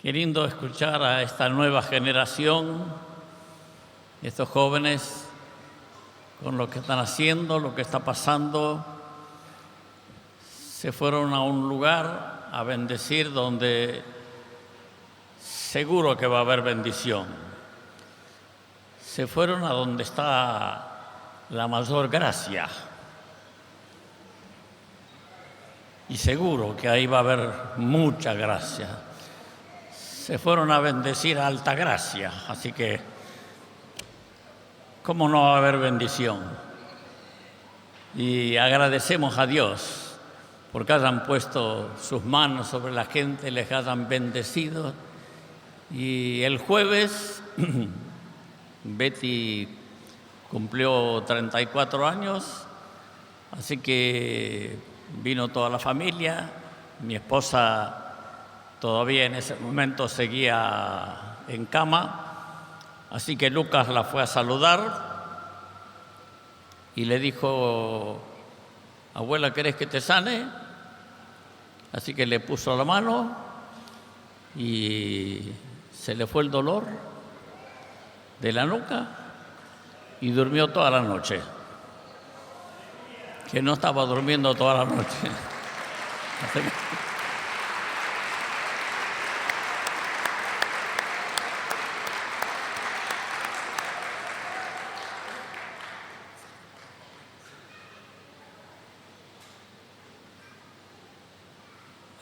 Qué lindo escuchar a esta nueva generación, estos jóvenes, con lo que están haciendo, lo que está pasando. Se fueron a un lugar a bendecir donde seguro que va a haber bendición. Se fueron a donde está la mayor gracia. Y seguro que ahí va a haber mucha gracia. Se fueron a bendecir a Altagracia, así que ¿cómo no va a haber bendición? Y agradecemos a Dios porque hayan puesto sus manos sobre la gente, les hayan bendecido. Y el jueves Betty cumplió 34 años, así que vino toda la familia. Mi esposa todavía en ese momento seguía en cama, así que Lucas la fue a saludar y le dijo: abuela, ¿querés que te sane? Así que le puso la mano y se le fue el dolor de la nuca y durmió toda la noche. Que no estaba durmiendo toda la noche.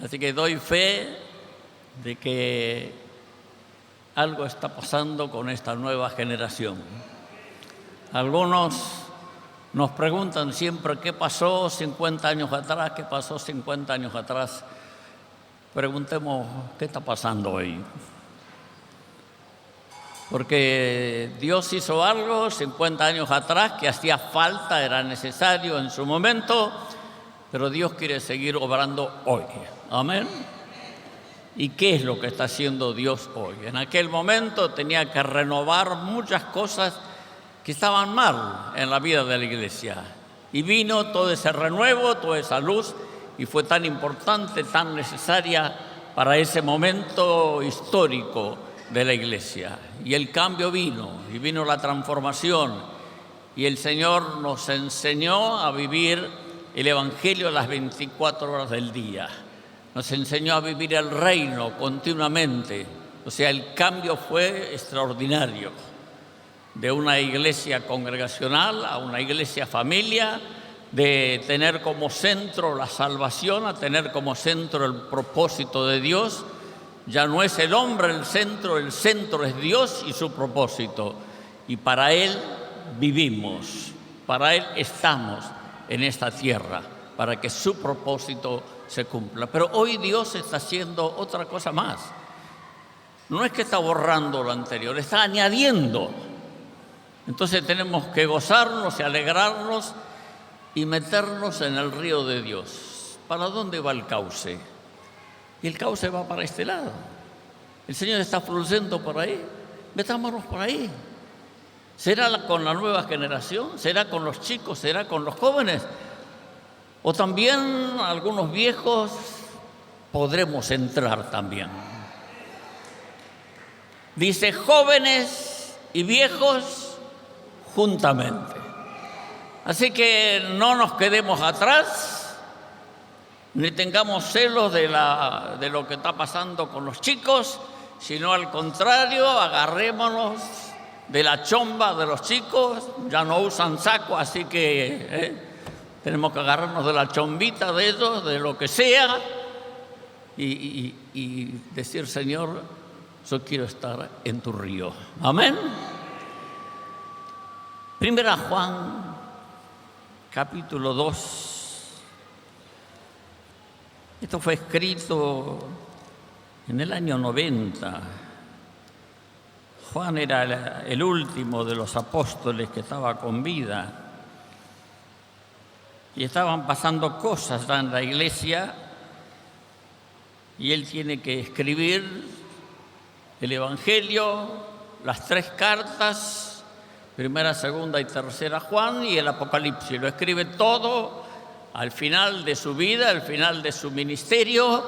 Así que doy fe de que algo está pasando con esta nueva generación. Algunos nos preguntan siempre qué pasó 50 años atrás, qué pasó 50 años atrás. Preguntemos qué está pasando hoy. Porque Dios hizo algo 50 años atrás que hacía falta, era necesario en su momento, pero Dios quiere seguir obrando hoy. Amén. ¿Y qué es lo que está haciendo Dios hoy? En aquel momento tenía que renovar muchas cosas que estaban mal en la vida de la iglesia. Y vino todo ese renuevo, toda esa luz, y fue tan importante, tan necesaria para ese momento histórico de la iglesia. Y el cambio vino, y vino la transformación. Y el Señor nos enseñó a vivir el Evangelio a las 24 horas del día. Nos enseñó a vivir el reino continuamente. O sea, el cambio fue extraordinario. De una iglesia congregacional a una iglesia familia, de tener como centro la salvación a tener como centro el propósito de Dios. Ya no es el hombre el centro es Dios y su propósito. Y para Él vivimos, para Él estamos en esta tierra, para que su propósito se cumpla. Pero hoy Dios está haciendo otra cosa más. No es que está borrando lo anterior, está añadiendo. Entonces tenemos que gozarnos y alegrarnos y meternos en el río de Dios. ¿Para dónde va el cauce? Y el cauce va para este lado. El Señor está fluyendo por ahí. Metámonos por ahí. ¿Será con la nueva generación? ¿Será con los chicos? ¿Será con los jóvenes? O también algunos viejos podremos entrar también. Dice jóvenes y viejos juntamente. Así que no nos quedemos atrás, ni tengamos celos de lo que está pasando con los chicos, sino al contrario, agarrémonos de la chomba de los chicos. Ya no usan saco, así que tenemos que agarrarnos de la chombita de ellos, de lo que sea, y decir: Señor, yo quiero estar en tu río. Amén. Primera Juan, capítulo 2. Esto fue escrito en el año 90. Juan era el último de los apóstoles que estaba con vida. Y estaban pasando cosas en la iglesia y él tiene que escribir el Evangelio, las 3 cartas, primera, segunda y tercera Juan, y el Apocalipsis. Lo escribe todo al final de su vida, al final de su ministerio,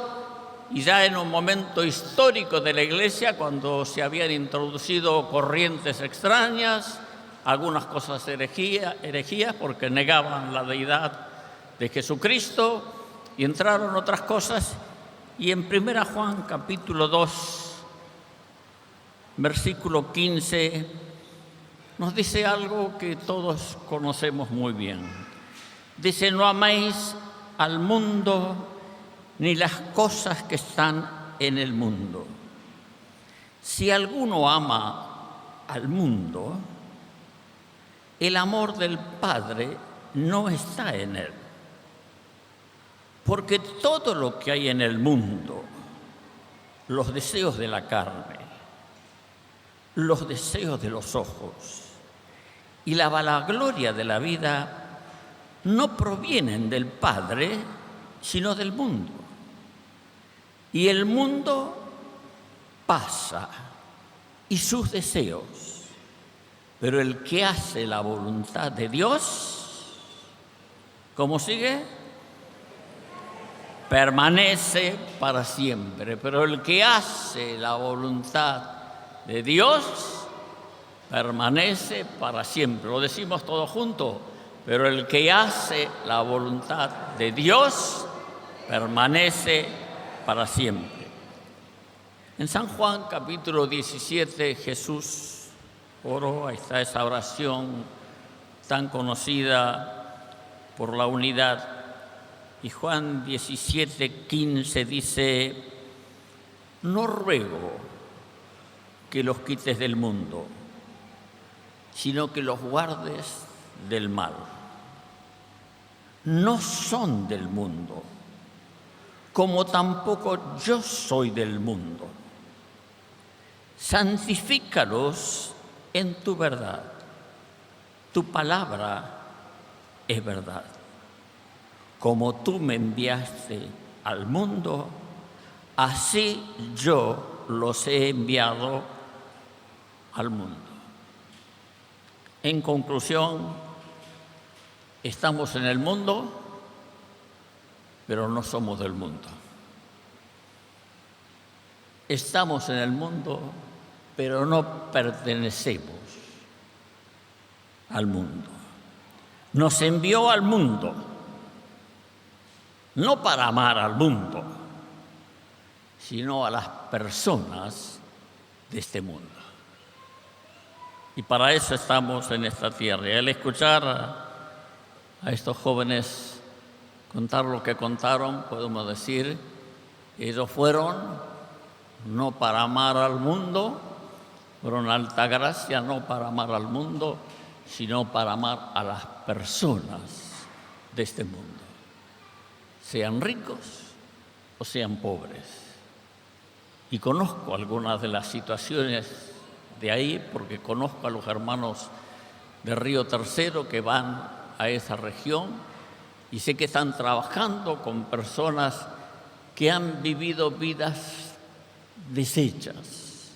y ya en un momento histórico de la Iglesia, cuando se habían introducido corrientes extrañas, algunas cosas herejías porque negaban la deidad de Jesucristo, y entraron otras cosas. Y en 1 Juan capítulo 2, versículo 15, nos dice algo que todos conocemos muy bien. Dice: no améis al mundo ni las cosas que están en el mundo. Si alguno ama al mundo, el amor del Padre no está en él. Porque todo lo que hay en el mundo, los deseos de la carne, los deseos de los ojos y la vanagloria de la vida, no provienen del Padre, sino del mundo. Y el mundo pasa y sus deseos, pero el que hace la voluntad de Dios, ¿cómo sigue? Permanece para siempre. Pero el que hace la voluntad de Dios permanece para siempre. Lo decimos todos juntos. Pero el que hace la voluntad de Dios permanece para siempre. En San Juan capítulo 17 Jesús oró. Ahí está esa oración tan conocida por la unidad. Y Juan 17:15 dice: no ruego que los quites del mundo, sino que los guardes del mal. No son del mundo, como tampoco yo soy del mundo. Santifícalos en tu verdad. Tu palabra es verdad. Como tú me enviaste al mundo, así yo los he enviado al mundo. En conclusión, estamos en el mundo, pero no somos del mundo. Estamos en el mundo, pero no pertenecemos al mundo. Nos envió al mundo, no para amar al mundo, sino a las personas de este mundo. Y para eso estamos en esta tierra. Y al escuchar a estos jóvenes contar lo que contaron, podemos decir, ellos fueron no para amar al mundo, fueron a Altagracia no para amar al mundo, sino para amar a las personas de este mundo, sean ricos o sean pobres. Y conozco algunas de las situaciones de ahí, porque conozco a los hermanos de Río Tercero que van a esa región y sé que están trabajando con personas que han vivido vidas deshechas,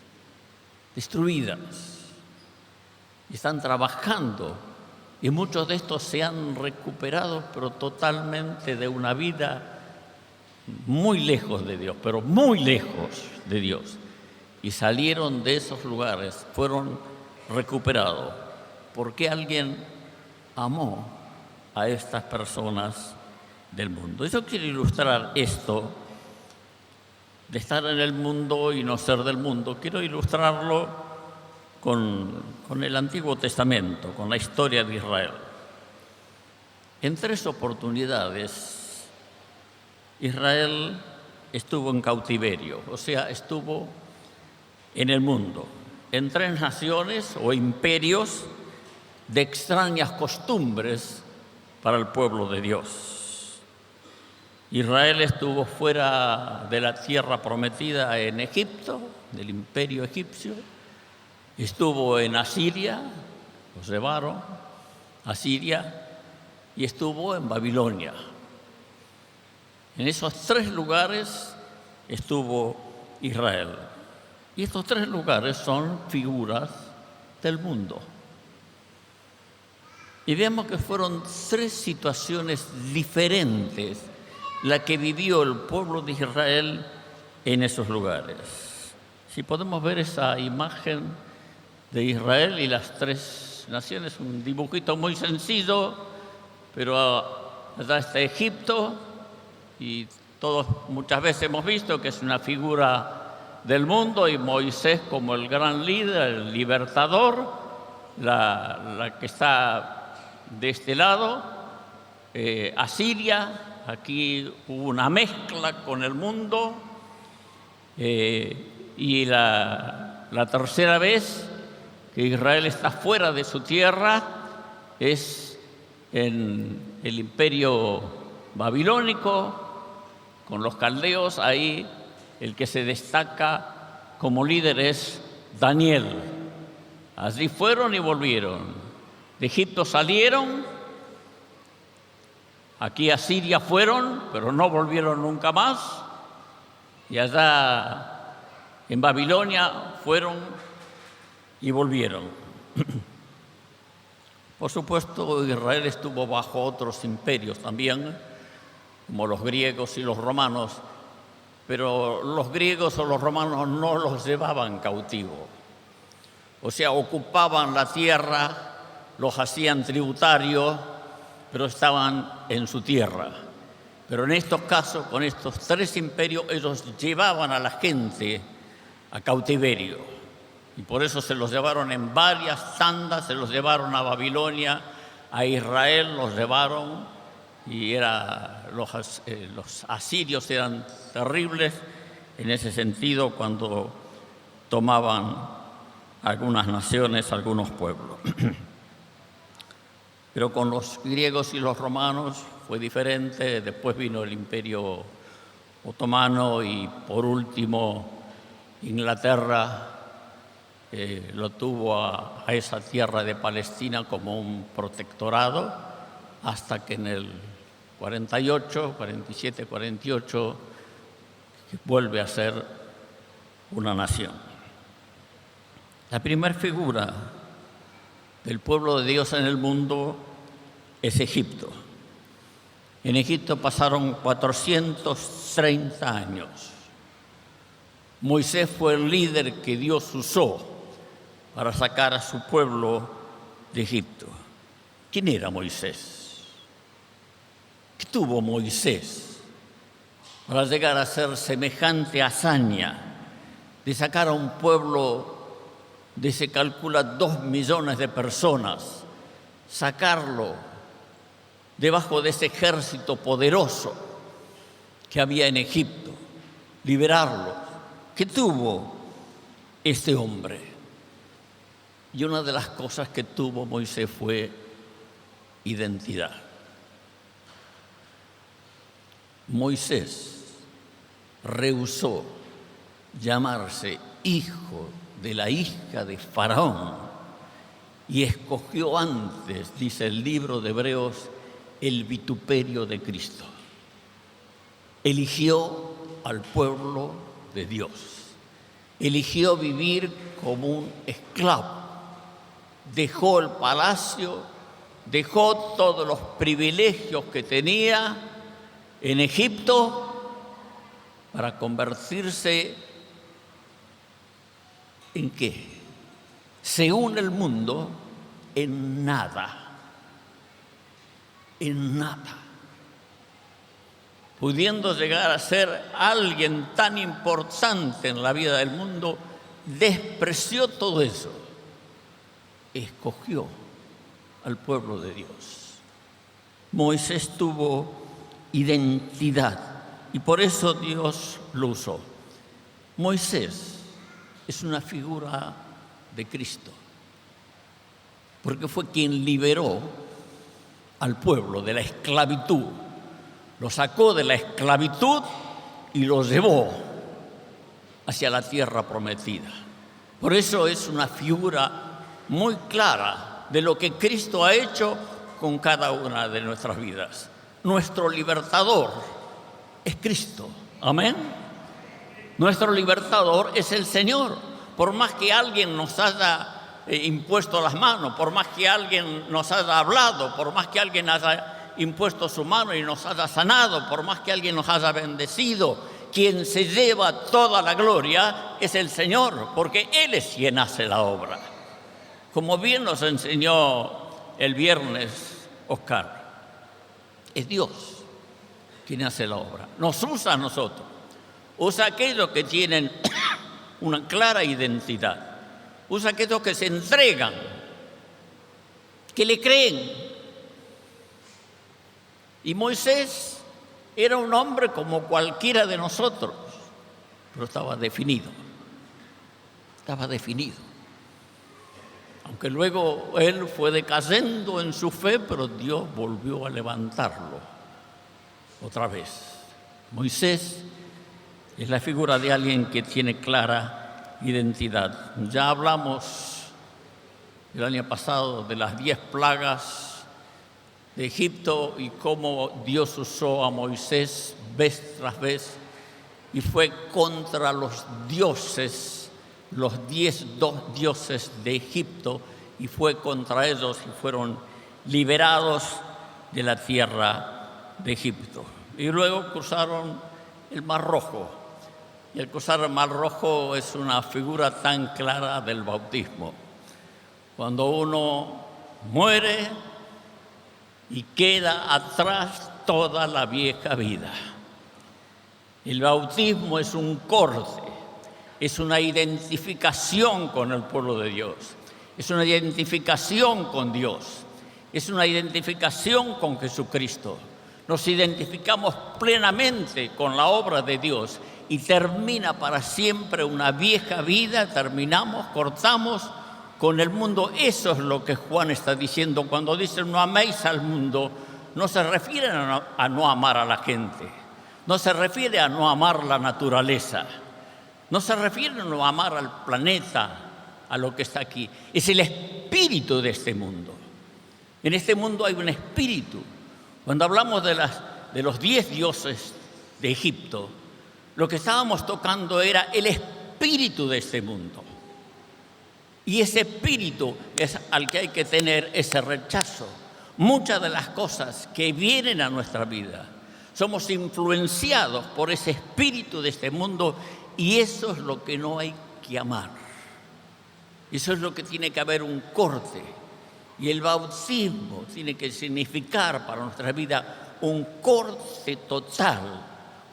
destruidas, y están trabajando, y muchos de estos se han recuperado, pero totalmente de una vida muy lejos de Dios, pero muy lejos de Dios. Y salieron de esos lugares, fueron recuperados, porque alguien amó a estas personas del mundo. Yo quiero ilustrar esto de estar en el mundo y no ser del mundo. Quiero ilustrarlo con el Antiguo Testamento, con la historia de Israel. En 3 oportunidades, Israel estuvo en cautiverio, o sea, estuvo en el mundo, en 3 naciones o imperios de extrañas costumbres para el pueblo de Dios. Israel estuvo fuera de la tierra prometida en Egipto, del imperio egipcio, estuvo en Asiria, los llevaron a Siria, y estuvo en Babilonia. En esos 3 lugares estuvo Israel. Y estos 3 lugares son figuras del mundo. Y vemos que fueron 3 situaciones diferentes las que vivió el pueblo de Israel en esos lugares. Si podemos ver esa imagen de Israel y las tres naciones, un dibujito muy sencillo, pero allá está Egipto, y todos muchas veces hemos visto que es una figura del mundo, y Moisés como el gran líder, el libertador, la que está de este lado, Asiria. Aquí hubo una mezcla con el mundo, y la tercera vez que Israel está fuera de su tierra es en el imperio babilónico, con los caldeos. Ahí el que se destaca como líder es Daniel. Allí fueron y volvieron. De Egipto salieron, aquí a Siria fueron, pero no volvieron nunca más. Y allá en Babilonia fueron y volvieron. Por supuesto, Israel estuvo bajo otros imperios también, como los griegos y los romanos, pero los griegos o los romanos no los llevaban cautivos. O sea, ocupaban la tierra, los hacían tributarios, pero estaban en su tierra. Pero en estos casos, con estos tres imperios, ellos llevaban a la gente a cautiverio. Y por eso se los llevaron en varias tandas, se los llevaron a Babilonia, a Israel los llevaron, y los asirios eran terribles en ese sentido cuando tomaban algunas naciones, algunos pueblos. Pero con los griegos y los romanos fue diferente. Después vino el Imperio Otomano y por último Inglaterra lo tuvo a esa tierra de Palestina como un protectorado, hasta que en el 47, 48 vuelve a ser una nación. La primera figura del pueblo de Dios en el mundo es Egipto. En Egipto pasaron 430 años. Moisés fue el líder que Dios usó para sacar a su pueblo de Egipto. ¿Quién era Moisés? ¿Qué tuvo Moisés para llegar a hacer semejante hazaña de sacar a un pueblo de, se calcula, 2 millones de personas, sacarlo debajo de ese ejército poderoso que había en Egipto, liberarlo? ¿Qué tuvo este hombre? Y una de las cosas que tuvo Moisés fue identidad. Moisés rehusó llamarse hijo de la hija de Faraón y escogió antes, dice el libro de Hebreos, el vituperio de Cristo. Eligió al pueblo de Dios. Eligió vivir como un esclavo. Dejó el palacio, dejó todos los privilegios que tenía en Egipto para convertirse ¿en qué? Según el mundo, en nada. En nada. Pudiendo llegar a ser alguien tan importante en la vida del mundo, despreció todo eso. Escogió al pueblo de Dios. Moisés tuvo identidad y por eso Dios lo usó. Moisés es una figura de Cristo, porque fue quien liberó al pueblo de la esclavitud, lo sacó de la esclavitud y lo llevó hacia la tierra prometida. Por eso es una figura muy clara de lo que Cristo ha hecho con cada una de nuestras vidas. Nuestro libertador es Cristo. Amén. Nuestro libertador es el Señor. Por más que alguien nos haya impuesto las manos, por más que alguien nos haya hablado, por más que alguien haya impuesto su mano y nos haya sanado, por más que alguien nos haya bendecido quien se lleva toda la gloria es el Señor, porque Él es quien hace la obra. Como bien nos enseñó el viernes Oscar, es Dios quien hace la obra. Nos usa a nosotros, usa a aquellos que tienen una clara identidad, usa a aquellos que se entregan, que le creen. Y Moisés era un hombre como cualquiera de nosotros, pero estaba definido. Aunque luego él fue decayendo en su fe, pero Dios volvió a levantarlo otra vez. Moisés es la figura de alguien que tiene clara identidad. Ya hablamos el año pasado de las 10 plagas de Egipto y cómo Dios usó a Moisés vez tras vez y fue contra los dioses, los 10 dioses de Egipto, y fue contra ellos y fueron liberados de la tierra de Egipto. Y luego cruzaron el Mar Rojo. Y el cruzar el Mar Rojo es una figura tan clara del bautismo. Cuando uno muere y queda atrás toda la vieja vida. El bautismo es un corte, es una identificación con el pueblo de Dios, es una identificación con Dios, es una identificación con Jesucristo. Nos identificamos plenamente con la obra de Dios y termina para siempre una vieja vida, cortamos con el mundo. Eso es lo que Juan está diciendo cuando dice no améis al mundo. No se refiere a no amar a la gente, no se refiere a no amar la naturaleza, no se refiere a no amar al planeta, a lo que está aquí. Es el espíritu de este mundo. En este mundo hay un espíritu. Cuando hablamos de los 10 dioses de Egipto, lo que estábamos tocando era el espíritu de este mundo. Y ese espíritu es al que hay que tener ese rechazo. Muchas de las cosas que vienen a nuestra vida, somos influenciados por ese espíritu de este mundo y eso es lo que no hay que amar. Eso es lo que tiene que haber un corte. Y el bautismo tiene que significar para nuestra vida un corte total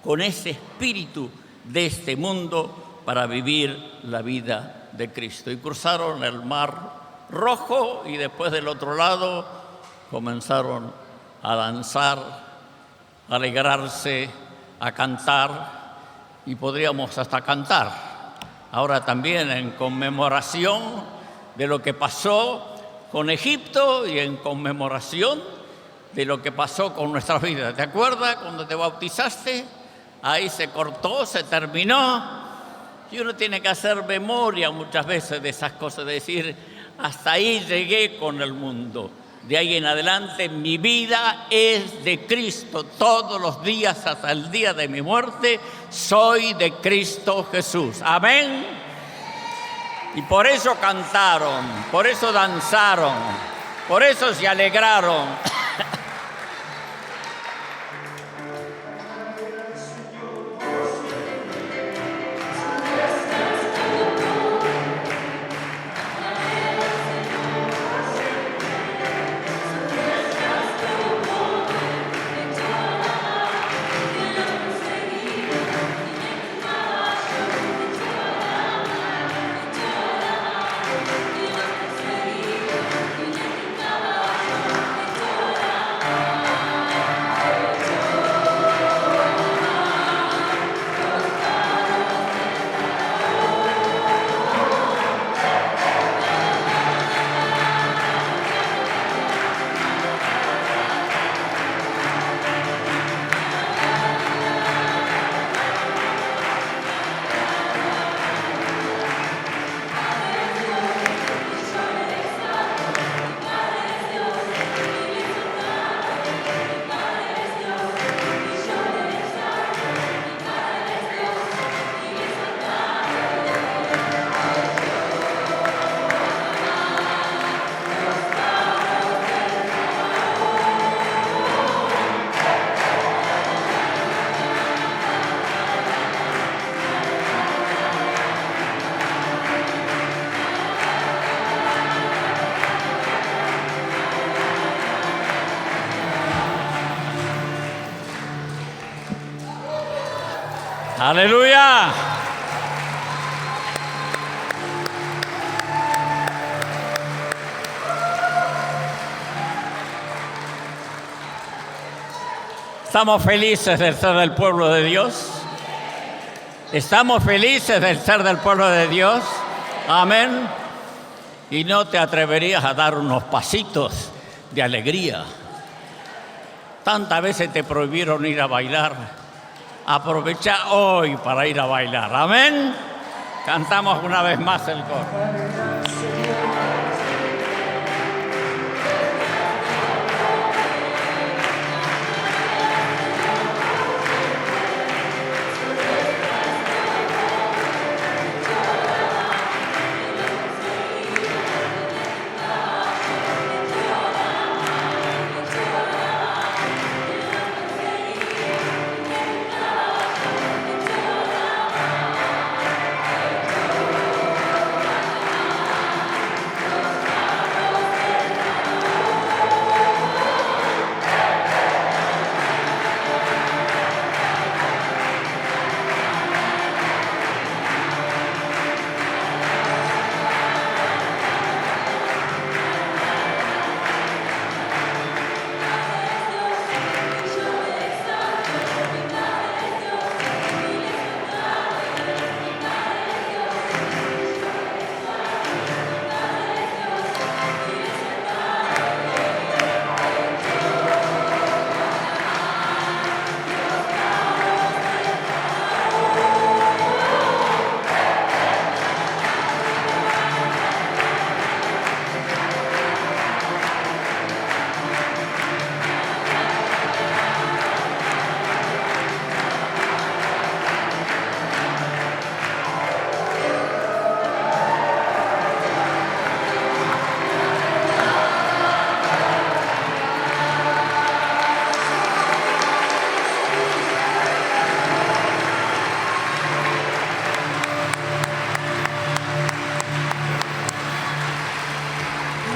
con ese espíritu de este mundo para vivir la vida de Cristo. Y cruzaron el Mar Rojo y después del otro lado comenzaron a danzar, a alegrarse, a cantar y podríamos hasta cantar. Ahora también en conmemoración de lo que pasó con Egipto y en conmemoración de lo que pasó con nuestras vidas. ¿Te acuerdas cuando te bautizaste? Ahí se cortó, se terminó. Y uno tiene que hacer memoria muchas veces de esas cosas, de decir, hasta ahí llegué con el mundo. De ahí en adelante mi vida es de Cristo. Todos los días hasta el día de mi muerte soy de Cristo Jesús. Amén. Y por eso cantaron, por eso danzaron, por eso se alegraron. Aleluya. Estamos felices de ser del pueblo de Dios. Estamos felices de ser del pueblo de Dios. Amén. Y no te atreverías a dar unos pasitos de alegría. Tantas veces te prohibieron ir a bailar. Aprovecha hoy para ir a bailar. Amén. Cantamos una vez más el coro.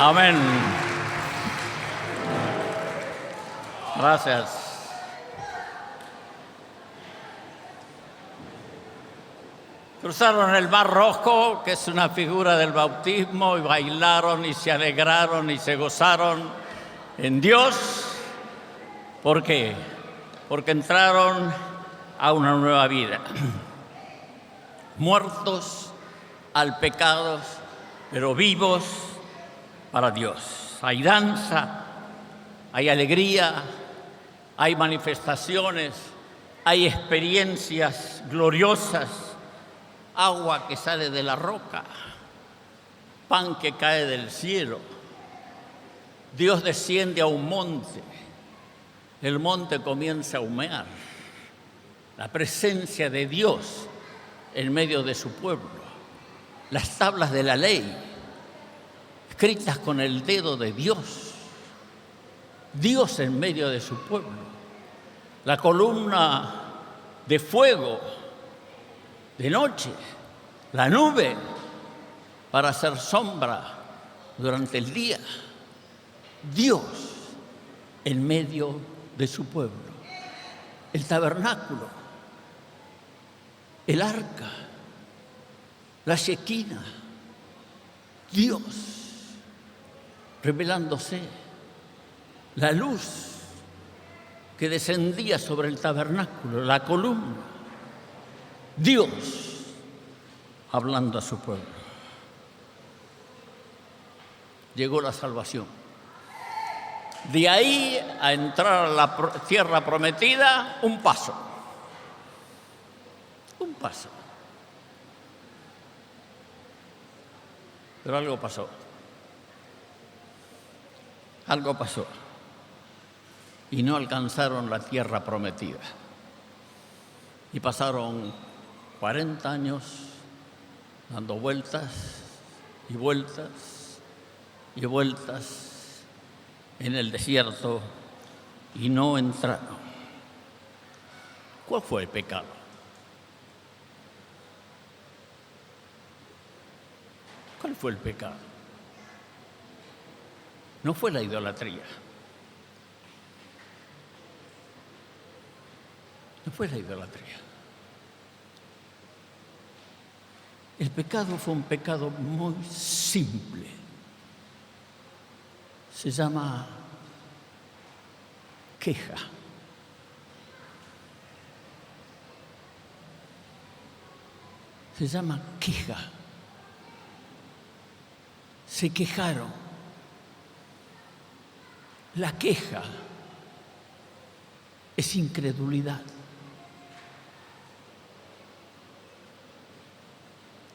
Amén. Gracias. Cruzaron el Mar Rojo, que es una figura del bautismo, y bailaron y se alegraron y se gozaron en Dios. ¿Por qué? Porque entraron a una nueva vida. Muertos al pecado, pero vivos para Dios. Hay danza, hay alegría, hay manifestaciones, hay experiencias gloriosas, agua que sale de la roca, pan que cae del cielo. Dios desciende a un monte, el monte comienza a humear. La presencia de Dios en medio de su pueblo. Las tablas de la ley escritas con el dedo de Dios. Dios en medio de su pueblo. La columna de fuego de noche, la nube para hacer sombra durante el día. Dios en medio de su pueblo. El tabernáculo, el arca, la shequina, Dios revelándose, la luz que descendía sobre el tabernáculo, la columna, Dios hablando a su pueblo. Llegó la salvación. De ahí a entrar a la tierra prometida, un paso. Un paso. Pero algo pasó. Algo pasó. Y no alcanzaron la tierra prometida. Y pasaron 40 años dando vueltas y vueltas y vueltas en el desierto y no entraron. ¿Cuál fue el pecado? ¿Cuál fue el pecado? No fue la idolatría. No fue la idolatría. El pecado fue un pecado muy simple. Se llama queja. Se llama queja. Se quejaron. La queja es incredulidad.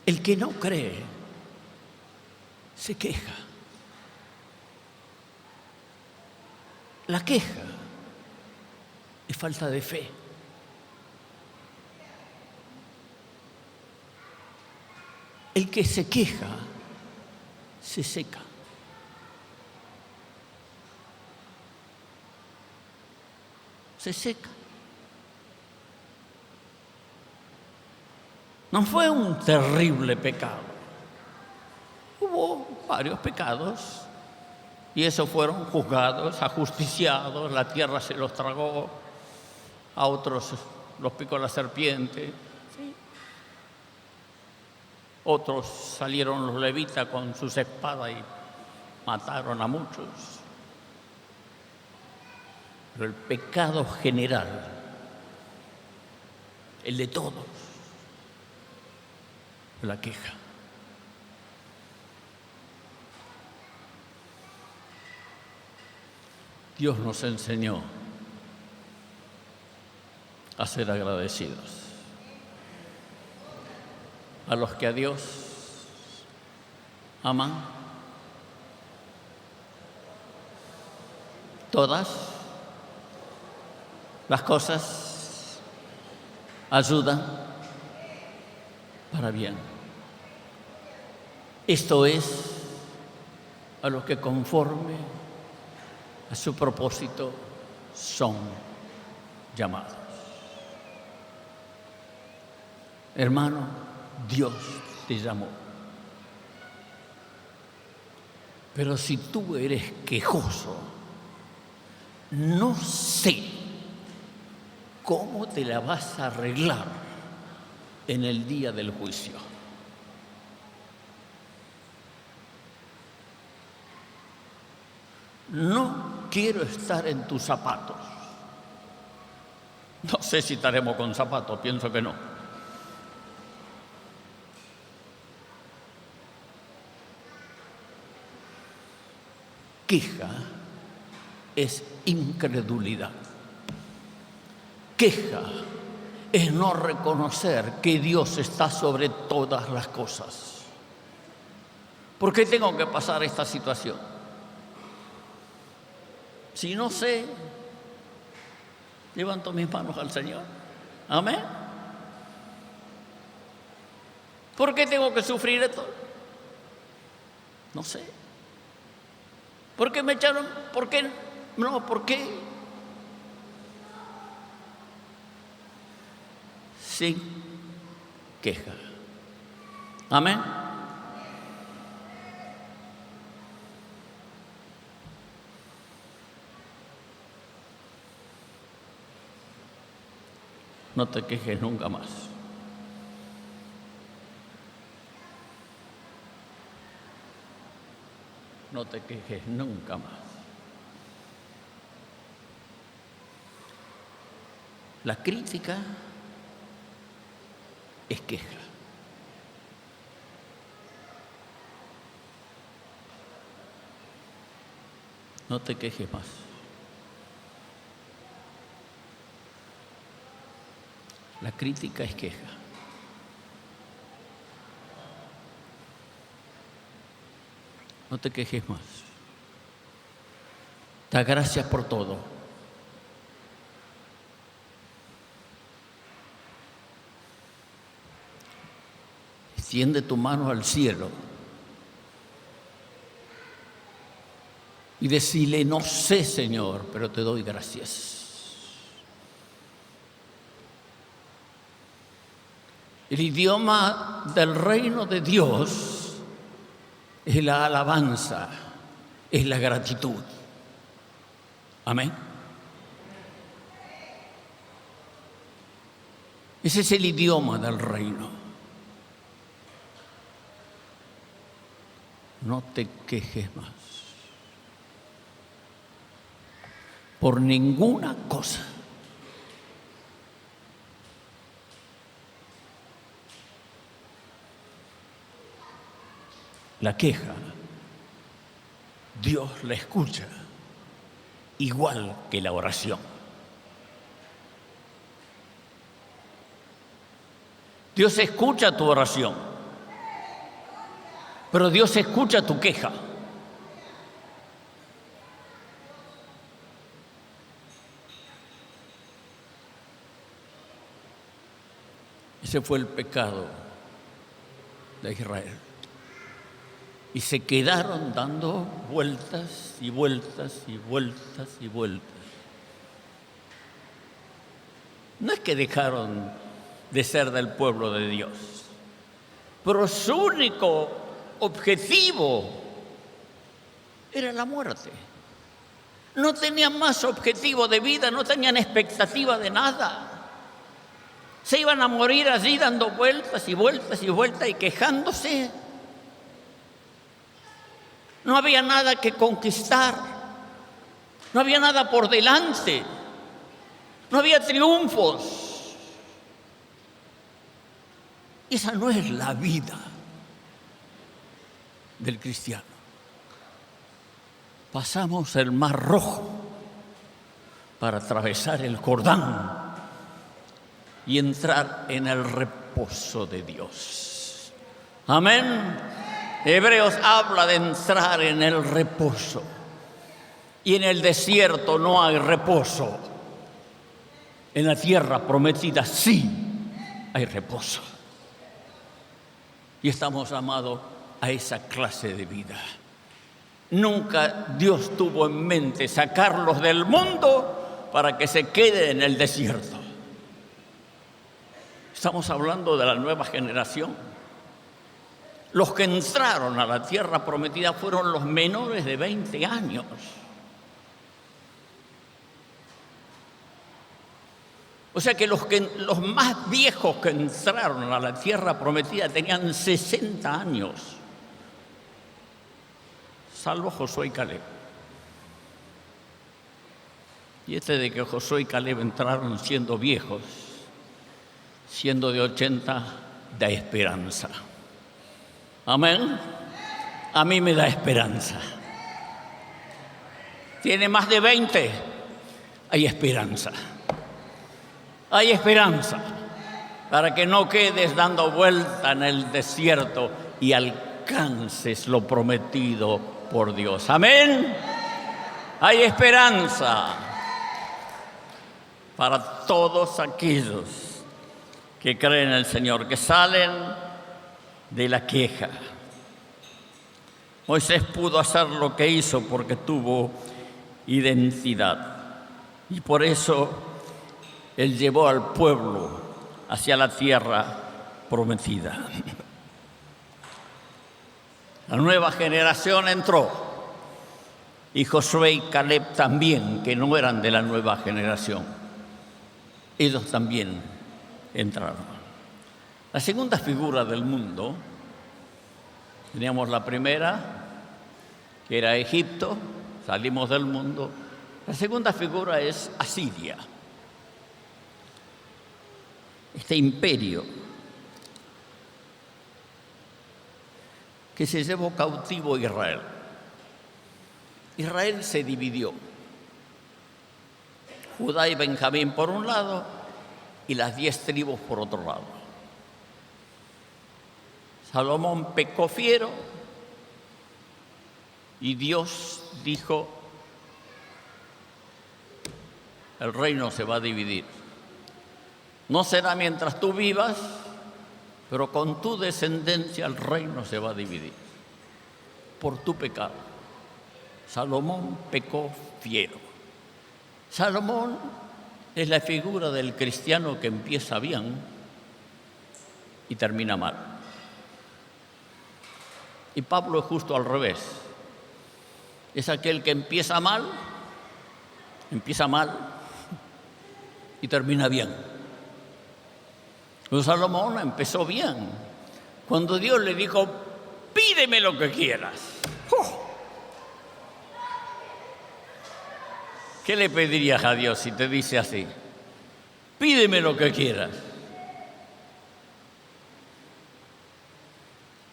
El que no cree se queja. La queja es falta de fe. El que se queja se seca. Se seca. No fue un terrible pecado. Hubo varios pecados y esos fueron juzgados, ajusticiados, la tierra se los tragó, a otros los picó la serpiente. ¿Sí? Otros salieron los levitas con sus espadas y mataron a muchos. Pero el pecado general, el de todos, la queja. Dios nos enseñó a ser agradecidos. A los que a Dios aman, todas las cosas ayudan para bien. Esto es a los que conforme a su propósito son llamados. Hermano, Dios te llamó. Pero si tú eres quejoso, no sé cómo te la vas a arreglar en el día del juicio. No quiero estar en tus zapatos. No sé si estaremos con zapatos, pienso que no. Queja es incredulidad. Queja es no reconocer que Dios está sobre todas las cosas. ¿Por qué tengo que pasar esta situación? Si no sé, levanto mis manos al Señor. Amén. ¿Por qué tengo que sufrir esto? No sé. ¿Por qué me echaron? ¿Por qué? No, ¿por qué? Sin queja. Amén. No te quejes nunca más. No te quejes nunca más. La crítica es queja. No te quejes más. La crítica es queja. No te quejes más. Da gracias por todo. Extiende tu mano al cielo y decile: no sé, Señor, pero te doy gracias. El idioma del reino de Dios es la alabanza, es la gratitud. Amén. Ese es el idioma del reino. no te quejes más por ninguna cosa. La queja, Dios la escucha, igual que la oración. Dios escucha tu oración, pero Dios escucha tu queja. Ese fue el pecado de Israel. Y se quedaron dando vueltas y vueltas y vueltas y vueltas. No es que dejaron de ser del pueblo de Dios, pero su único objetivo era la muerte. No tenían más objetivo de vida, no tenían expectativa de nada. Se iban a morir allí dando vueltas y vueltas y vueltas y quejándose. No había nada que conquistar, no había nada por delante, no había triunfos. Esa no es la vida del cristiano. Pasamos el Mar Rojo para atravesar el Jordán y entrar en el reposo de Dios. Amén. Hebreos habla de entrar en el reposo. Y en el desierto no hay reposo. En la tierra prometida sí hay reposo. Y estamos llamados a esa clase de vida. Nunca Dios tuvo en mente sacarlos del mundo para que se queden en el desierto. Estamos hablando de la nueva generación. Los que entraron a la tierra prometida fueron los menores de 20 años. O sea que los más viejos que entraron a la tierra prometida tenían 60 años, salvo Josué y Caleb. Y de que Josué y Caleb entraron siendo viejos, siendo de 80, da esperanza. Amén. A mí me da esperanza. Tiene más de 20, hay esperanza. Hay esperanza para que no quedes dando vuelta en el desierto y alcances lo prometido por Dios. Amén. Hay esperanza para todos aquellos que creen en el Señor, que salen de la queja. Moisés pudo hacer lo que hizo porque tuvo identidad. Y por eso él llevó al pueblo hacia la tierra prometida. La nueva generación entró. Y Josué y Caleb también, que no eran de la nueva generación. Ellos también entraron. La segunda figura del mundo, teníamos la primera, que era Egipto, salimos del mundo. La segunda figura es Asiria, este imperio que se llevó cautivo a Israel. Israel se dividió, Judá y Benjamín por un lado y las 10 tribus por otro lado. Salomón pecó fiero y Dios dijo: el reino se va a dividir. No será mientras tú vivas, pero con tu descendencia el reino se va a dividir por tu pecado. Salomón pecó fiero. Salomón es la figura del cristiano que empieza bien y termina mal. Y Pablo es justo al revés. Es aquel que empieza mal y termina bien. Pero Salomón empezó bien. Cuando Dios le dijo: pídeme lo que quieras. ¡Oh! ¿Qué le pedirías a Dios si te dice así? Pídeme lo que quieras.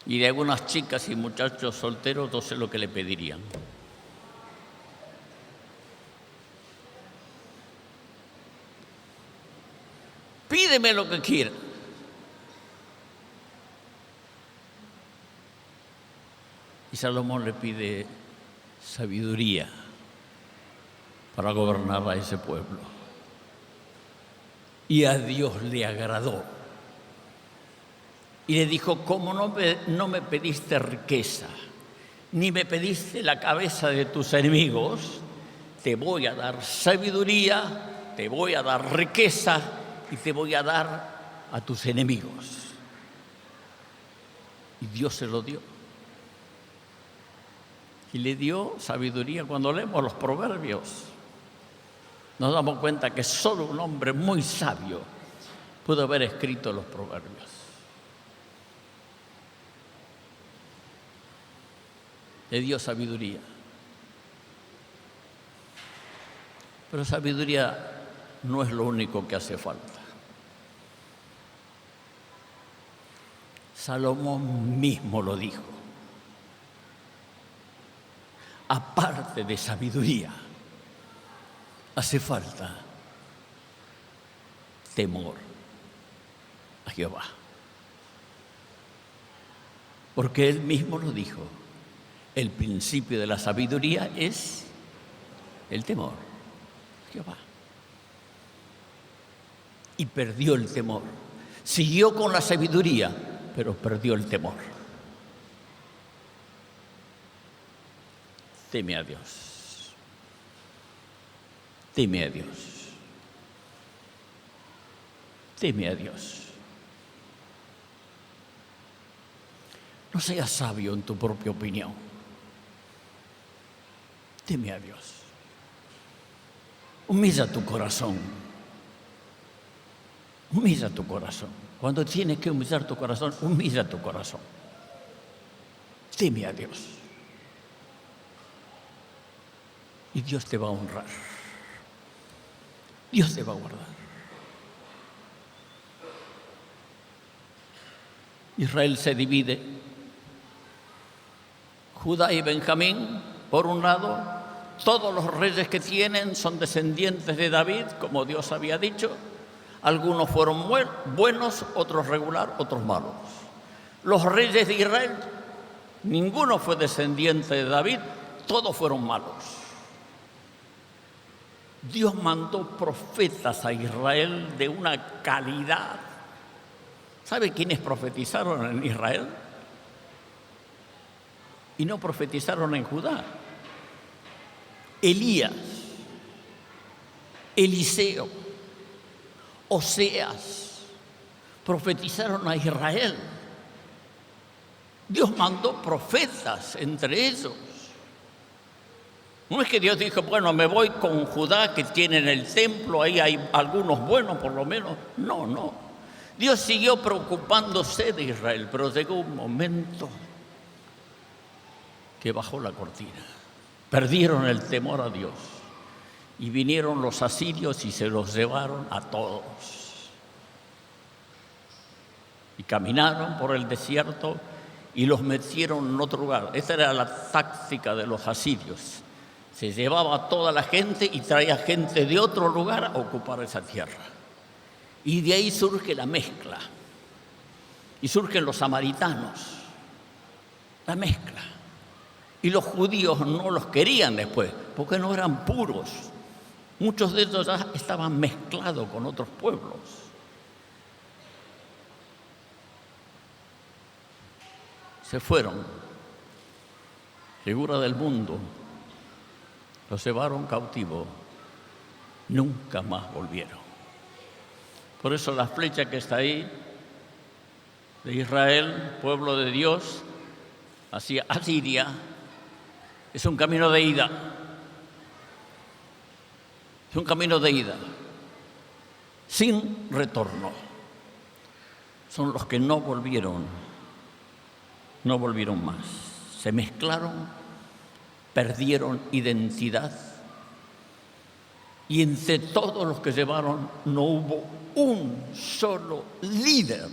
Y de algunas chicas y muchachos solteros, no sé lo que le pedirían. Pídeme lo que quieras. Y Salomón le pide sabiduría para gobernar a ese pueblo. Y a Dios le agradó. Y le dijo, ¿cómo no me pediste riqueza, ni me pediste la cabeza de tus enemigos? Te voy a dar sabiduría, te voy a dar riqueza y te voy a dar a tus enemigos. Y Dios se lo dio. Y le dio sabiduría. Cuando leemos los proverbios, nos damos cuenta que solo un hombre muy sabio pudo haber escrito los proverbios. Le dio sabiduría. Pero sabiduría no es lo único que hace falta. Salomón mismo lo dijo. Aparte de sabiduría, hace falta temor a Jehová. Porque él mismo lo dijo. El principio de la sabiduría es el temor a Jehová. Y perdió el temor. Siguió con la sabiduría, pero perdió el temor. Teme a Dios. Teme a Dios. Teme a Dios. No seas sabio en tu propia opinión. Teme a Dios. Humilla tu corazón. Humilla tu corazón. Cuando tienes que humillar tu corazón, humilla tu corazón. Teme a Dios. Y Dios te va a honrar. Dios te va a guardar. Israel se divide. Judá y Benjamín, por un lado, todos los reyes que tienen son descendientes de David, como Dios había dicho. Algunos fueron buenos, otros regular, otros malos. Los reyes de Israel, ninguno fue descendiente de David, todos fueron malos. Dios mandó profetas a Israel de una calidad. ¿Sabe quiénes profetizaron en Israel? Y no profetizaron en Judá. Elías, Eliseo, Oseas, profetizaron a Israel. Dios mandó profetas entre ellos. No es que Dios dijo, bueno, me voy con Judá, que tienen el templo, ahí hay algunos buenos por lo menos. No, no. Dios siguió preocupándose de Israel, pero llegó un momento que bajó la cortina. Perdieron el temor a Dios. Y vinieron los asirios y se los llevaron a todos. Y caminaron por el desierto y los metieron en otro lugar. Esa era la táctica de los asirios. Se llevaba a toda la gente y traía gente de otro lugar a ocupar esa tierra. Y de ahí surge la mezcla. Y surgen los samaritanos. La mezcla. Y los judíos no los querían después, porque no eran puros. Muchos de ellos ya estaban mezclados con otros pueblos. Se fueron. Figura del mundo. Los llevaron cautivo. Nunca más volvieron. Por eso la flecha que está ahí, de Israel, pueblo de Dios, hacia Asiria, es un camino de ida. Es un camino de ida, sin retorno. Son los que no volvieron más. Se mezclaron perdieron identidad. Y entre todos los que llevaron no hubo un solo líder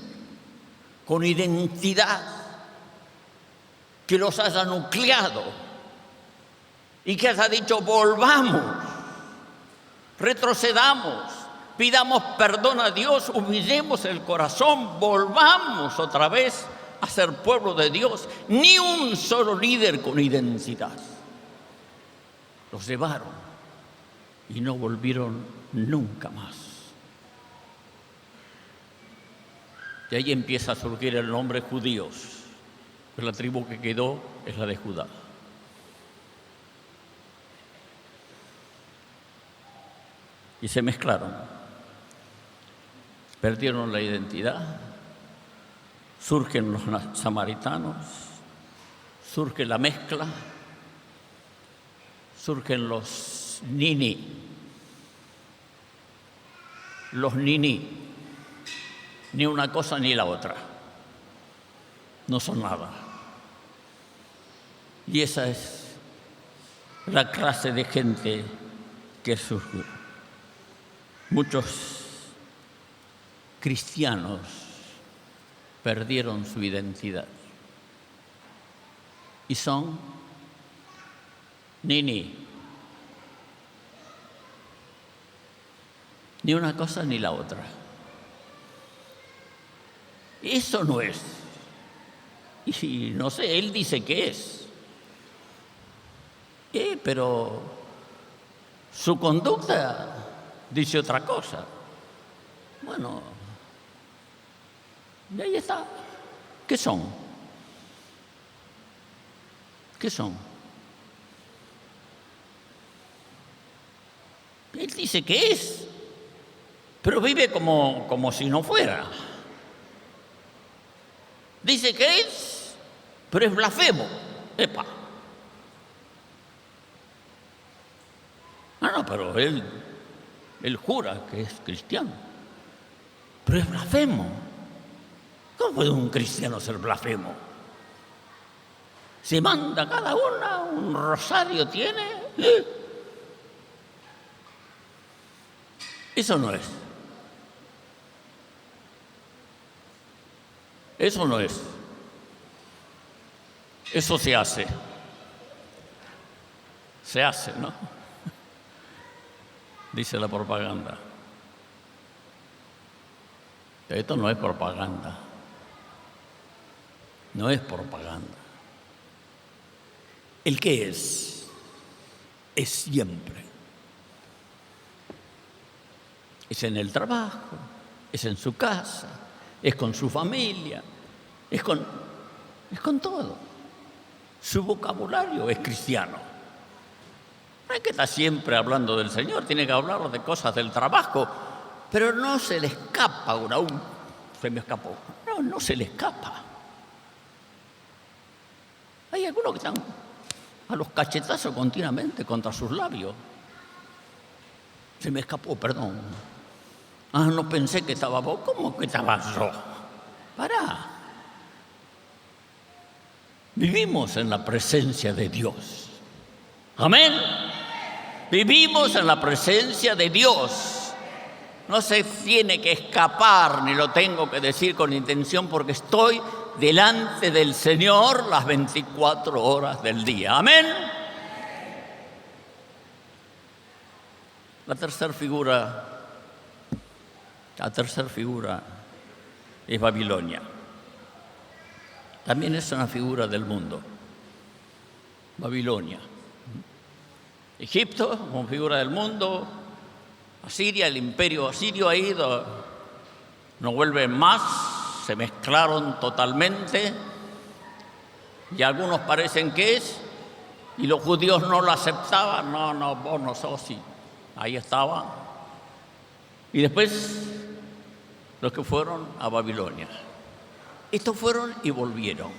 con identidad que los haya nucleado y que haya dicho: volvamos, retrocedamos, pidamos perdón a Dios, humillemos el corazón, volvamos otra vez a ser pueblo de Dios. Ni un solo líder con identidad. Los llevaron y no volvieron nunca más. De ahí empieza a surgir el nombre judíos, pues la tribu que quedó es la de Judá. Y se mezclaron, perdieron la identidad, surgen los samaritanos, surge la mezcla, surgen los nini, ni una cosa ni la otra, no son nada. Y esa es la clase de gente que surgió. Muchos cristianos perdieron su identidad y son ni una cosa ni la otra. Eso no es. Y no sé, él dice que es. Pero su conducta dice otra cosa. Bueno, y ahí está. ¿Qué son? ¿Qué son? Él dice que es, pero vive como si no fuera. Dice que es, pero es blasfemo. ¡Epa! No, pero él jura que es cristiano, pero es blasfemo. ¿Cómo puede un cristiano ser blasfemo? Se manda cada una, un rosario tiene. Eso no es. Eso no es. Eso se hace. Se hace, ¿no? Dice la propaganda. Esto no es propaganda. No es propaganda. ¿El qué es? Es siempre. Es en el trabajo, es en su casa, es con su familia, es con todo. Su vocabulario es cristiano. No hay que estar siempre hablando del Señor, tiene que hablar de cosas del trabajo, pero no se le escapa se me escapó. No se le escapa. Hay algunos que están a los cachetazos continuamente contra sus labios. Se me escapó, perdón. No pensé que estaba vos. ¿Cómo que estaba yo? Pará. Vivimos en la presencia de Dios. Amén. Vivimos en la presencia de Dios. No se tiene que escapar, ni lo tengo que decir con intención, porque estoy delante del Señor las 24 horas del día. Amén. La tercera figura es Babilonia. También es una figura del mundo. Babilonia. Egipto, como figura del mundo. Asiria, el imperio asirio ha ido. No vuelven más. Se mezclaron totalmente. Y algunos parecen que es. Y los judíos no lo aceptaban. No, vos no sos. Y ahí estaban. Y después los que fueron a Babilonia. Estos fueron y volvieron.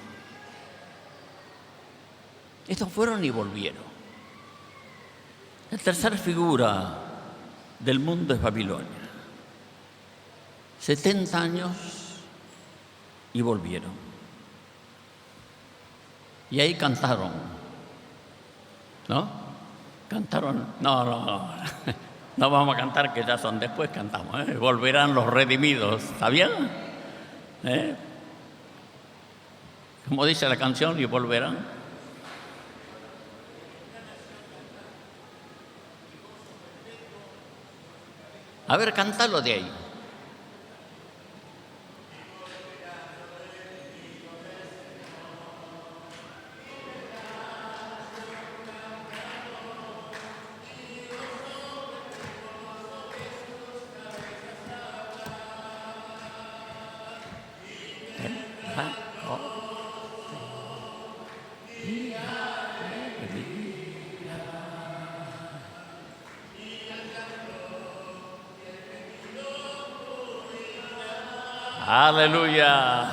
La tercera figura del mundo es Babilonia. 70 años y volvieron. Y ahí cantaron. ¿No? ¿Cantaron? No. No vamos a cantar, que ya son después, cantamos. Volverán los redimidos. ¿Está bien? Como dice la canción, y volverán. A ver, cántalo de ahí. Aleluya.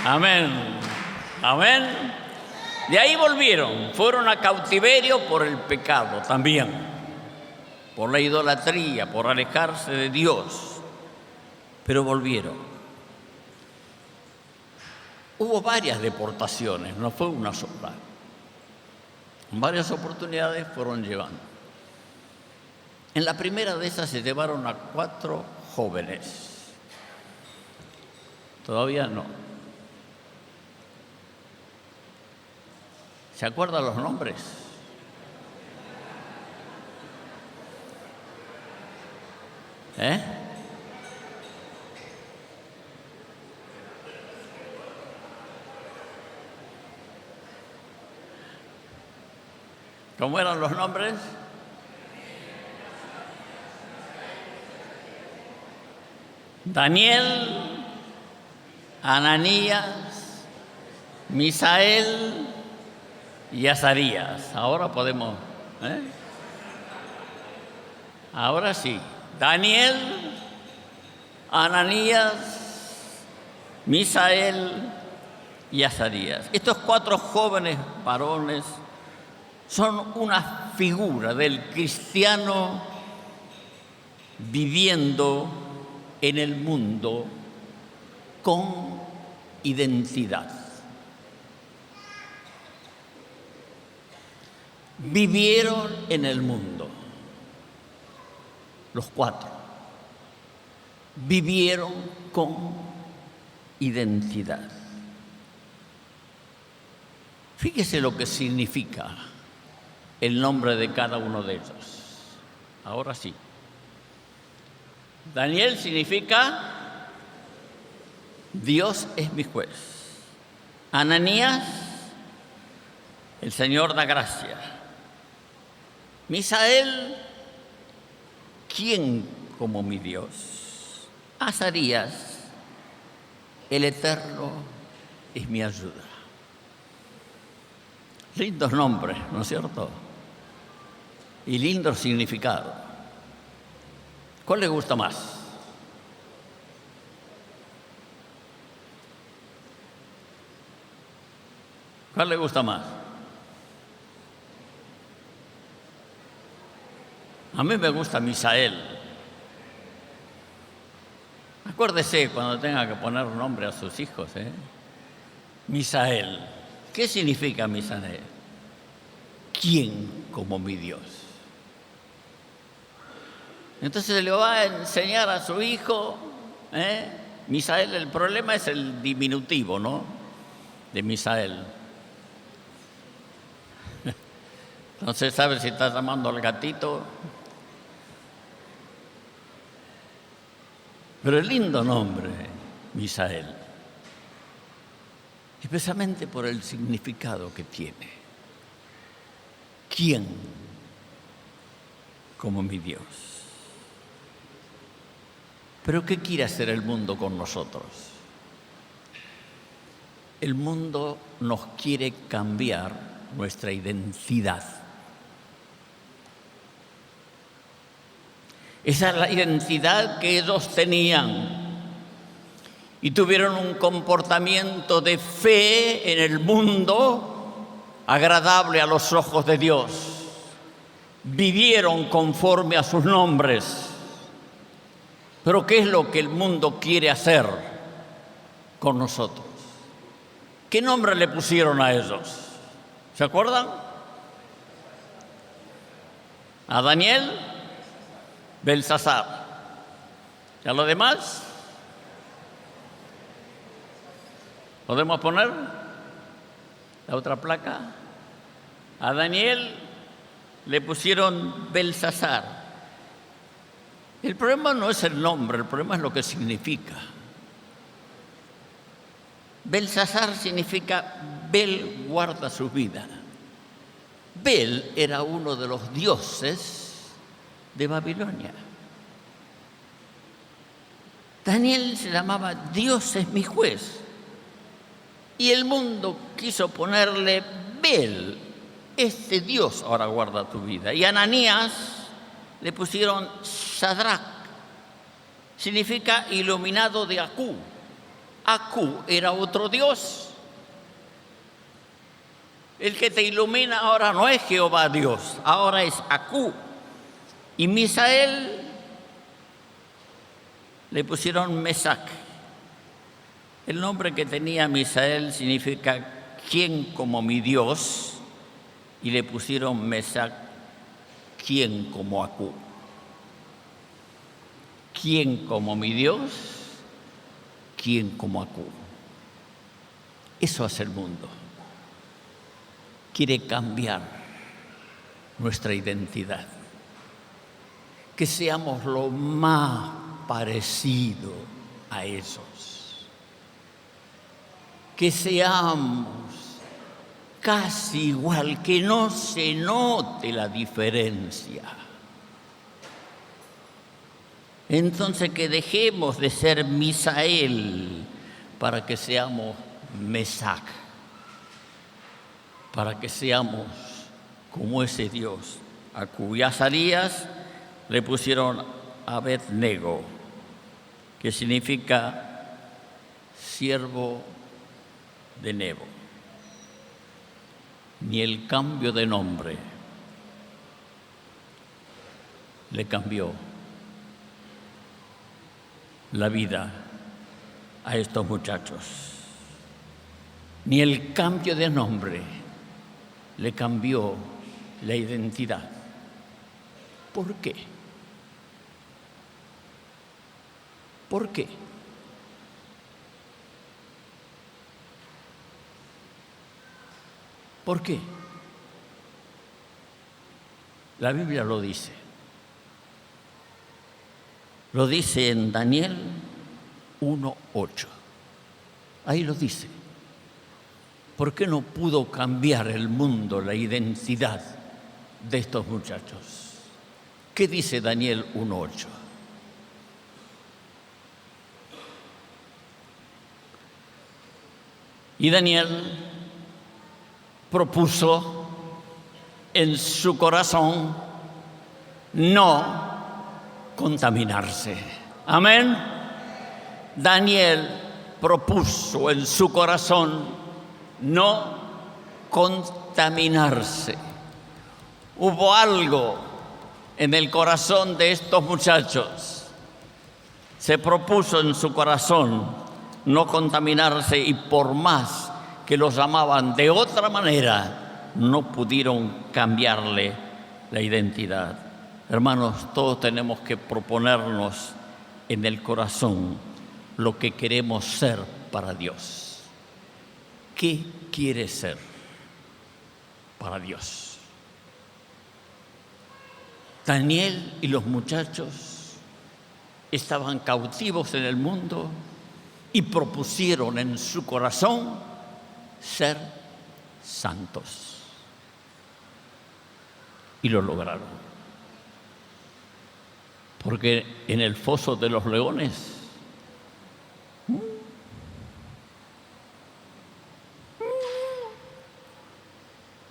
Amén. Amén. De ahí volvieron. Fueron a cautiverio por el pecado también, por la idolatría, por alejarse de Dios. Pero volvieron. Hubo varias deportaciones, no fue una sola. En varias oportunidades fueron llevando. En la primera de esas se llevaron a 4 jóvenes. Todavía no. ¿Se acuerdan los nombres? ¿Cómo eran los nombres? Daniel, Ananías, Misael y Azarías. Ahora podemos, Ahora sí. Daniel, Ananías, Misael y Azarías. Estos 4 jóvenes varones son una figura del cristiano viviendo en el mundo con identidad. Vivieron en el mundo, los 4. Vivieron con identidad. Fíjese lo que significa el nombre de cada uno de ellos. Ahora sí. Daniel significa Dios es mi juez. Ananías, el Señor da gracia. Misael, ¿quién como mi Dios? Azarías, el Eterno es mi ayuda. Lindos nombres, ¿no es cierto? Y lindo significado. ¿Cuál le gusta más? ¿Cuál le gusta más? A mí me gusta Misael. Acuérdese cuando tenga que poner nombre a sus hijos, Misael. ¿Qué significa Misael? ¿Quién como mi Dios? Entonces le va a enseñar a su hijo, Misael. El problema es el diminutivo, ¿no? De Misael. Entonces, ¿sabe si está llamando al gatito? Pero el lindo nombre, Misael, especialmente por el significado que tiene. ¿Quién como mi Dios? ¿Pero qué quiere hacer el mundo con nosotros? El mundo nos quiere cambiar nuestra identidad. Esa es la identidad que ellos tenían. Y tuvieron un comportamiento de fe en el mundo agradable a los ojos de Dios. vivieron conforme a sus nombres. Pero ¿qué es lo que el mundo quiere hacer con nosotros? ¿Qué nombre le pusieron a ellos? ¿Se acuerdan? A Daniel, Belsasar. ¿Y a los demás? ¿Podemos poner la otra placa? A Daniel le pusieron Belsasar. El problema no es el nombre, el problema es lo que significa. Belsasar significa Bel guarda su vida. Bel era uno de los dioses de Babilonia. Daniel se llamaba Dios es mi juez. Y el mundo quiso ponerle Bel, este Dios ahora guarda tu vida. Y a Ananías le pusieron Sadrach, significa iluminado de Acú. Acú era otro Dios. El que te ilumina ahora no es Jehová Dios, ahora es Acú. Y Misael le pusieron Mesac. El nombre que tenía Misael significa ¿quién como mi Dios? Y le pusieron Mesac, ¿quién como Acú? ¿Quién como mi Dios? ¿Quién como Acú? Eso hace el mundo. Quiere cambiar nuestra identidad. Que seamos lo más parecido a esos. Que seamos casi igual, que no se note la diferencia. Entonces que dejemos de ser Misael para que seamos Mesac, para que seamos como ese Dios. A Azarías le pusieron Abed-nego, que significa siervo de Nebo. Ni el cambio de nombre le cambió la vida a estos muchachos. Ni el cambio de nombre le cambió la identidad. ¿Por qué? ¿Por qué? ¿Por qué? La Biblia lo dice. Lo dice en Daniel 1:8. Ahí lo dice. ¿Por qué no pudo cambiar el mundo la identidad de estos muchachos? ¿Qué dice Daniel 1:8? Y Daniel propuso en su corazón no contaminarse. Amén. Daniel propuso en su corazón no contaminarse. Hubo algo en el corazón de estos muchachos. Se propuso en su corazón no contaminarse y por más que los llamaban de otra manera, no pudieron cambiarle la identidad. Hermanos, todos tenemos que proponernos en el corazón lo que queremos ser para Dios. ¿Qué quiere ser para Dios? Daniel y los muchachos estaban cautivos en el mundo y propusieron en su corazón ser santos. Y lo lograron. Porque en el foso de los leones,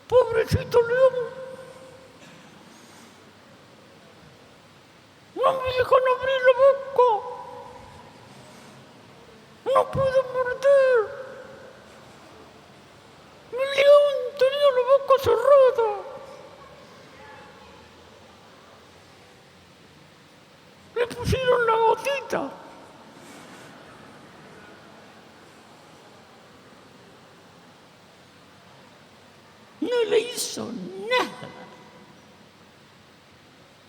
pobrecito león, no me dejan abrir la boca, no puedo morder. Mi león tenía la boca cerrada. No le hizo nada.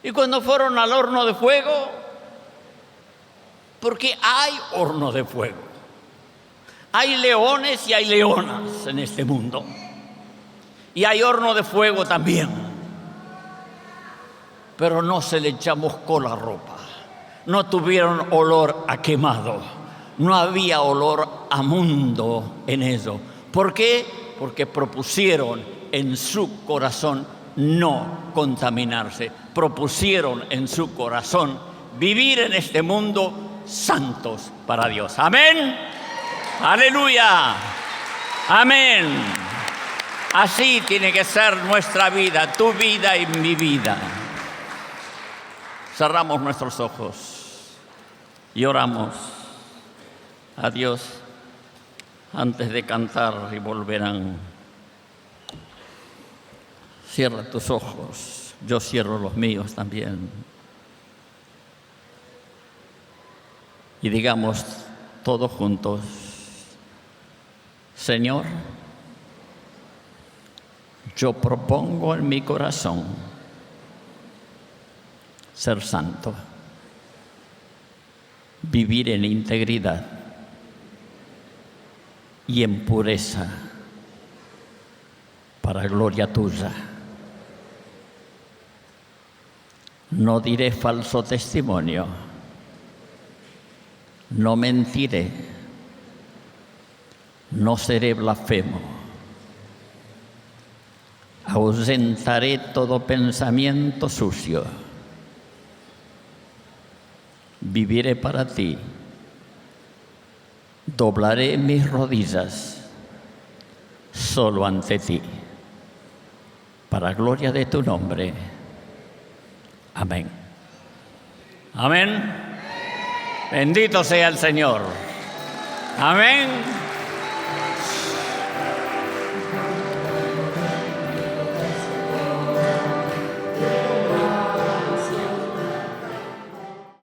Y cuando fueron al horno de fuego, porque hay horno de fuego, hay leones y hay leonas en este mundo, y hay horno de fuego también, pero no se le echó moscó la ropa, no tuvieron olor a quemado, no había olor a mundo en eso. ¿Por qué? Porque propusieron en su corazón no contaminarse, propusieron en su corazón vivir en este mundo santos para Dios. Amén. Aleluya. Amén. Así tiene que ser nuestra vida, tu vida y mi vida. Cerramos nuestros ojos y oramos a Dios antes de cantar y volverán. Cierra tus ojos, yo cierro los míos también. Y digamos todos juntos: Señor, yo propongo en mi corazón ser santo, vivir en integridad y en pureza para gloria tuya. No diré falso testimonio, no mentiré, no seré blasfemo. Ausentaré todo pensamiento sucio. Viviré para ti. Doblaré mis rodillas solo ante ti, para gloria de tu nombre. Amén. Amén. Bendito sea el Señor. Amén.